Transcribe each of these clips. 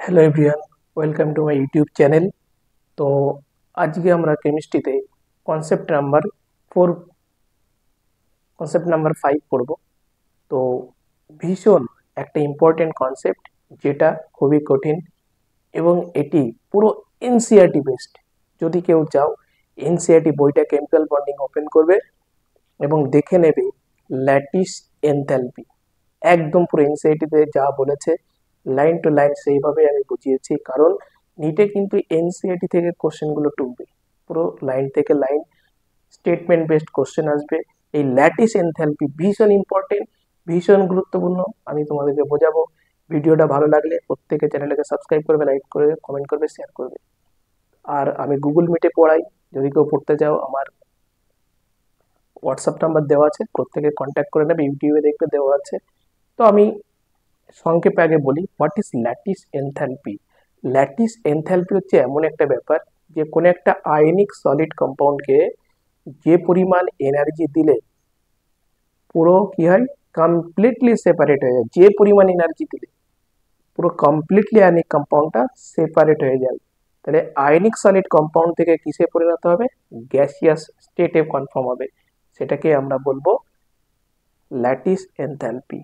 Hello everyone, welcome to my YouTube channel. তো আজকে আমরা কেমিস্ট্রিতে কনসেপ্ট নাম্বার 4 কনসেপ্ট নাম্বার 5 পড়ব। তো ভীষণ একটা ইম্পর্টেন্ট কনসেপ্ট, যেটা খুবই কঠিন এবং এটি পুরো এনসিইআরটি বেসড। যদি কেউ চাও, এনসিইআরটি বইটা কেমিক্যাল বন্ডিং ওপেন করবে এবং দেখে নেবে ল্যাটিস এনথ্যালপি। একদম পুরো এনসিইআরটিতে যা বলেছে লাইন টু লাইন সেইভাবে আমি বুঝিয়েছি, কারণ নিটে কিন্তু এনসিইআরটি থেকে কোশ্চেনগুলো টুকবে, পুরো লাইন থেকে লাইন স্টেটমেন্ট বেসড কোশ্চেন আসবে। এই ল্যাটিস এনথ্যালপি ভীষণ ইম্পর্টেন্ট, ভীষণ গুরুত্বপূর্ণ। আমি তোমাদেরকে বোঝাবো। ভিডিওটা ভালো লাগলে প্রত্যেকে চ্যানেলটাকে সাবস্ক্রাইব করবে, লাইক করবে, কমেন্ট করবে, শেয়ার করবে। আর আমি গুগল মিটে পড়াই, যদি কেউ পড়তে চাও আমার হোয়াটসঅ্যাপ নাম্বার দেওয়া আছে, প্রত্যেকে কন্ট্যাক্ট করে নেবে, ইউটিউবে দেখবে দেওয়া আছে। তো আমি সংক্ষেপে আগে বলি, what is lattice enthalpy. Lattice enthalpy হচ্ছে এমন একটা ব্যাপার যে কোনো একটা আয়নিক সলিড কম্পাউন্ডকে যে পরিমাণ এনার্জি দিলে পুরো কি হয়, কমপ্লিটলি সেপারেট হয়ে যায়। যে পরিমাণ এনার্জি দিলে পুরো কমপ্লিটলি আয়নিক কম্পাউন্ডটা সেপারেট হয়ে যায়। তাহলে আয়নিক সলিড কম্পাউন্ড থেকে কিসে পরিণত হবে? গ্যাসিয়াস স্টেটে কনফার্ম হবে। সেটাকে আমরা বলবো ল্যাটিস এনথ্যালপি।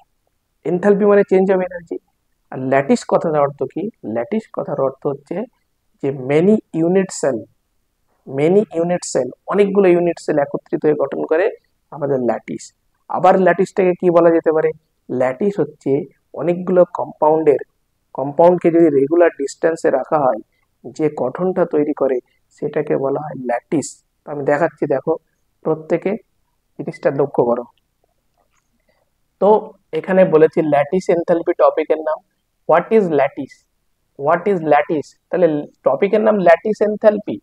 এনথ্যালপি মানে চেঞ্জ অফ এনার্জি। আর ল্যাটিস কথার অর্থ কি? ল্যাটিস কথার অর্থ হচ্ছে যে মেনি ইউনিট সেল, অনেকগুলো ইউনিট সেল একত্রিত হয়ে গঠন করে আমাদের ল্যাটিস। আবার ল্যাটিসটাকে কি বলা যেতে পারে? ল্যাটিস হচ্ছে অনেকগুলো কম্পাউন্ডকে যদি রেগুলার ডিস্টেন্সে রাখা হয়, যে গঠনটা তৈরি করে সেটাকে বলা হয় ল্যাটিস। আমি দেখাচ্ছি, দেখো, প্রত্যেকে জিনিসটা লক্ষ্য করো। তো এখানে বলেছি ল্যাটিস এনথ্যালপি টপিকের নাম। What is lattice? তাহলে টপিকের নাম ল্যাটিস এনথ্যালপি।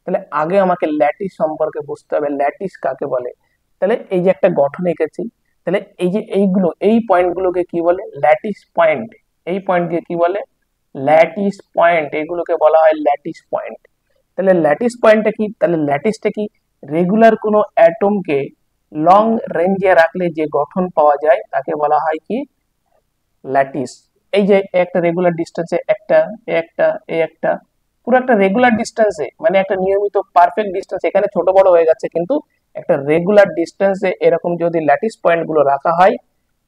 তাহলে আগে আমাকে ল্যাটিস সম্পর্কে বুঝতে হবে, ল্যাটিস কাকে বলে। তাহলে এই যে একটা গঠন এঁকেছি, তাহলে এই যে এই পয়েন্টগুলোকে কি বলে? Lattice point. এই পয়েন্টকে কি বলে? Lattice point. এগুলোকে বলা হয় ল্যাটিস পয়েন্ট। তাহলে ল্যাটিস পয়েন্টটা কি? তাহলে ল্যাটিসটা কি? রেগুলার কোনো অ্যাটমকে লং রেঞ্জে রাখলে যে গঠন পাওয়া যায় তাকে বলা হয় কি? ল্যাটিস। এই যে একটা রেগুলার ডিস্টেন্সে একটা পুরো একটা রেগুলার ডিস্টেন্সে, মানে একটা নিয়মিত পারফেক্ট ডিস্টেন্স, এখানে ছোট বড় হয়ে যাচ্ছে, কিন্তু একটা রেগুলার ডিস্টেন্সে এরকম যদি ল্যাটিস পয়েন্ট গুলো রাখা হয়,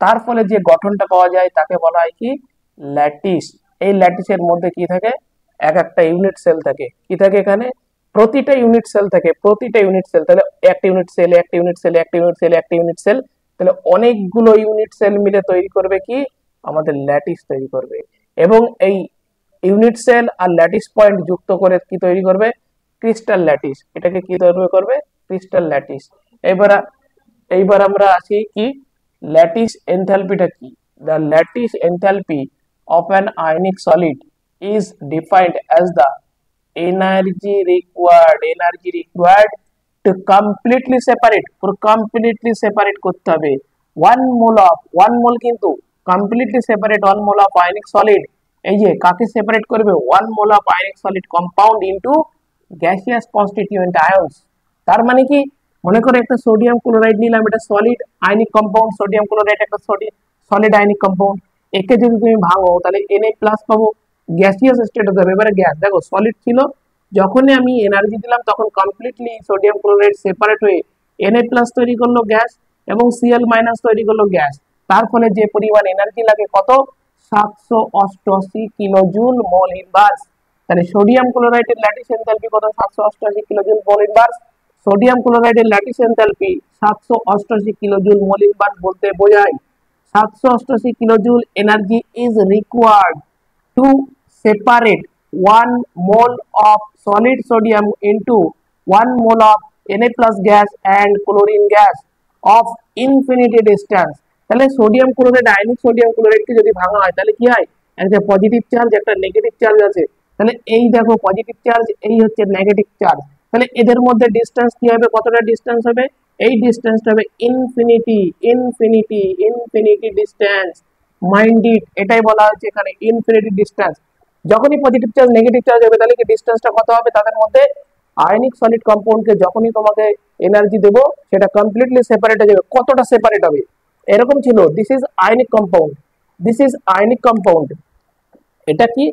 তার ফলে যে গঠনটা পাওয়া যায় তাকে বলা হয় কি? ল্যাটিস। এই ল্যাটিসের মধ্যে কি থাকে? একটা ইউনিট সেল থাকে। কি থাকে এখানে? প্রতিটা ইউনিট সেল থাকে, প্রতিটা ইউনিট সেল। তাহলে একটা ইউনিট সেল, একটা ইউনিট সেল, একটা ইউনিট সেল, একটা ইউনিট সেল, তাহলে অনেকগুলো ইউনিট সেল মিলে তৈরি করবে কি? আমাদের ল্যাটিস তৈরি করবে। এবং এই ইউনিট সেল আর ল্যাটিস পয়েন্ট যুক্ত করে কি তৈরি করবে? Crystal lattice. এটাকে কি তৈরি করবে? Crystal lattice. এবার এইবার আমরা আসি কি ল্যাটিস এনথ্যালপিটা কি। The lattice enthalpy of an ionic solid is defined as the energy required to completely separate, পুরো কমপ্লিটলি সেপারেট করতে হবে ওয়ান মোল কিন্তু completely separate 1 mole of ionic solid. এই যে কাকে সেপারেট করবে? 1 mole of ionic solid compound into gaseous constituent ions. তার মানে কি? মনে করো একটা সোডিয়াম ক্লোরাইড নিলাম, এটা solid ionic compound. Sodium chloride একটা সলিড আয়নিক কম্পাউন্ড। একে যদি তুমি ভাঙো তাহলে Na+ পাবো, গ্যাসিয়াস স্টেটে যাবে। এবারে গ্যাস, দেখো সলিড ছিল, যখনই আমি এনার্জি দিলাম তখন কমপ্লিটলি সোডিয়াম ক্লোরাইড সেপারেট হয়ে Na+ তৈরি করলো গ্যাস, এবং Cl- তৈরি করলো গ্যাস। তার ফলে যে পরিমাণ এনার্জি লাগে কত? 788 কিলোজুল মোল ইনভার্স। তাহলে সোডিয়াম ক্লোরাইডের ল্যাটিস এনথালপি কত? 788 কিলোজুল মোল ইনভার্স। সোডিয়াম ক্লোরাইডের lattice enthalpy 788 kilojoule mole inverse বলতে বোঝায় 788 kilojoule energy is required to separate 1 mole of solid sodium into 1 mole of Na+ gas and chlorine gas of infinity distance। তাহলে sodium chloride, ionic sodium ক্লোরাইডকে যদি ভাঙা হয় তাহলে কি হয়? একটা পজিটিভ চার্জ, একটা নেগেটিভ চার্জ আছে। তাহলে এই দেখো পজিটিভ চার্জ, এই হচ্ছে নেগেটিভ চার্জ। তাহলে এদের মধ্যে ডিসটেন্স কি হবে? কতটা ডিসটেন্স হবে? এই ডিসটেন্সটা হবে ইনফিনিটি ডিসটেন্স। মাইন্ড ইট, এটাই বলা হচ্ছে এখানে ইনফিনিটি ডিসটেন্স। যখনই পজিটিভ চার্জ নেগেটিভ চার্জ হবে তাহলে কি ডিসটেন্সটা কত হবে তাদের মধ্যে? আয়নিক সলিড কম্পাউন্ডকে যখনই তোমাকে এনার্জি দেব সেটা কমপ্লিটলি সেপারেট হয়ে যাবে। কতটা সেপারেট হবে? এরকম ছিল, দিস ইজ আয়নিক কম্পাউন্ড, এটা কি?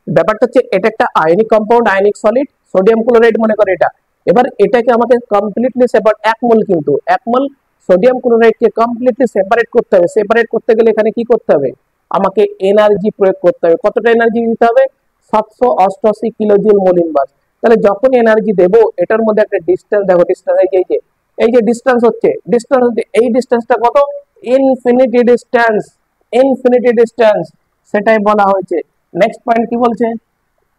ব্যাপারটা হচ্ছে এটা একটা ionic compound, ionic solid, sodium chloride মনে করে এটা। এবার এটাকে আমাকে কমপ্লিটলি সেপারেট, 1 মোল কিন্তু 1 মোল সোডিয়াম ক্লোরাইডকে কমপ্লিটলি সেপারেট করতে হবে। সেপারেট করতে গেলে এখানে কি করতে হবে, আমাকে এনার্জি প্রয়োগ করতে হবে। কতটা এনার্জি দিতে হবে, 788 কিলোজুল মোল ইনভার্স। তাহলে যখন এনার্জি দেব এটার মধ্যে একটা ডিসটেন্স, দেখো ডিসটেন্স এই যে ডিসটেন্স হচ্ছে এই ডিসটেন্সটা কত, ইনফিনিটি ডিসটেন্স, ইনফিনিটি ডিসটেন্স সেটাই বলা হয়েছে। নেক্সট পয়েন্ট কি বলছে,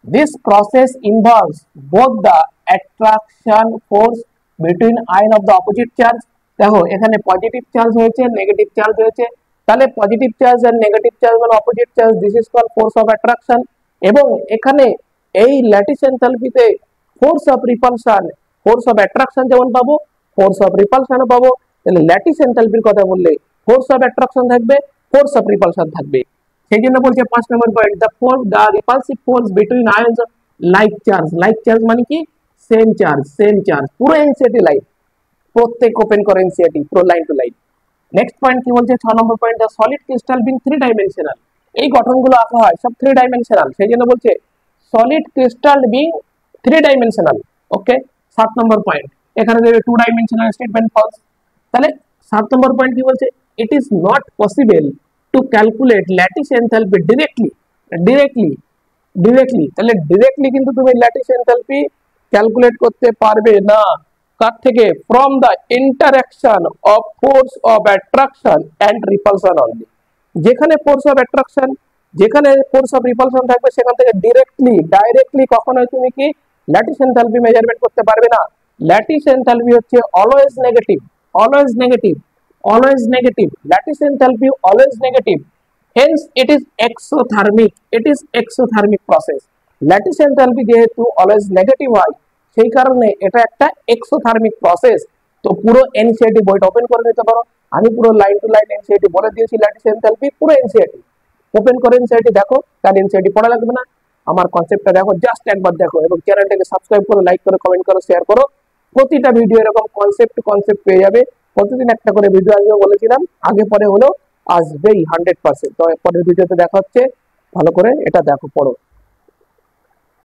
this process involves both the attraction force between ion of the opposite charge। দেখো এখানে পজিটিভ চার্জ হয়েছে, নেগেটিভ চার্জ হয়েছে, তাহলে পজিটিভ চার্জ আর নেগেটিভ চার্জ মানে opposite charge, this is called force of attraction. এবং এখানে এই ল্যাটিস এনথালপিতে force of repulsion, force of attraction যেমন পাবো, ফোর্স অফ রিপালশনও পাবো। তাহলে ল্যাটিস এনথালপির কথা বললে ফোর্স অফ অ্যাট্রাকশন থাকবে, ফোর্স অফ রিপালশন থাকবে। সেই জন্য বলছে 5 নম্বর point, the repulsive force between ions of like charge. Like charge মানে কি, সেম চার্জ, সেম চার্জ, পুরো এনসিইআরটি লাইন, প্রত্যেক ওপেন করে এনসিইআরটি পুরো line to line. Next point কি বলছে 6 নম্বর point, the solid crystal being 3 dimensional. এই গঠনগুলো আঁকা হয় সব 3 ডাইমেনশনাল, সেই জন্য বলছে সলিড ক্রিস্টাল বিং 3 ডাইমেনশনাল। ওকে, 7 নম্বর পয়েন্ট, এখানে দেবে 2 ডাইমেনশনাল স্টেটমেন্ট ফলস। তাহলে 7 নম্বর পয়েন্ট কি বলছে, it is not possible to calculate lattice enthalpy directly. তাহলে ডিরেক্টলি কিন্তু তুমি ল্যাটিস এনথালপি ক্যালকুলেট করতে পারবে না, কার থেকে, from the interaction of force of attraction and repulsion only. যেখানে ফোর্স অফ অ্যাট্রাকশন, যেখানে ফোর্স অফ রিপালশন থাকবে সেখান থেকে ডাইরেক্টলি কখনোই তুমি কি ল্যাটিস এনথালপি মেজারমেন্ট করতে পারবে না। ল্যাটিস এনথালপি হচ্ছে always negative, always negative, always negative, lattice enthalpy always negative. Hence it is exothermic, it is exothermic process. Lattice enthalpy যেহেতু অলওয়েজ নেগেটিভ হয় সেই কারণে এটা একটা এক্সোথার্মিক প্রসেস। তো পুরো এনসিইআরটি বইটা ওপেন করে নিতে পারো, আমি পুরো লাইন টু লাইন এনসিইআরটি বলে দিয়েছি, ল্যাটিস এনথালপি পুরো এনসিইআরটি ওপেন করে এনসিইআরটি দেখো, তার এনসিইআরটি পড়া লাগবে না, আমার কনসেপ্টটা দেখো, জাস্ট একবার দেখো এবং চ্যানেলটাকে সাবস্ক্রাইব করো, লাইক করো, কমেন্ট করো, শেয়ার করো। প্রতিটা ভিডিও এরকম কনসেপ্ট পেয়ে যাবে, প্রতিদিন একটা করে ভিডিও আসবে বলেছিলাম, আগে পরে হলেও আসবেই 100%। তো পরের ভিডিওতে দেখা হচ্ছে, ভালো করে এটা দেখো, পড়ো।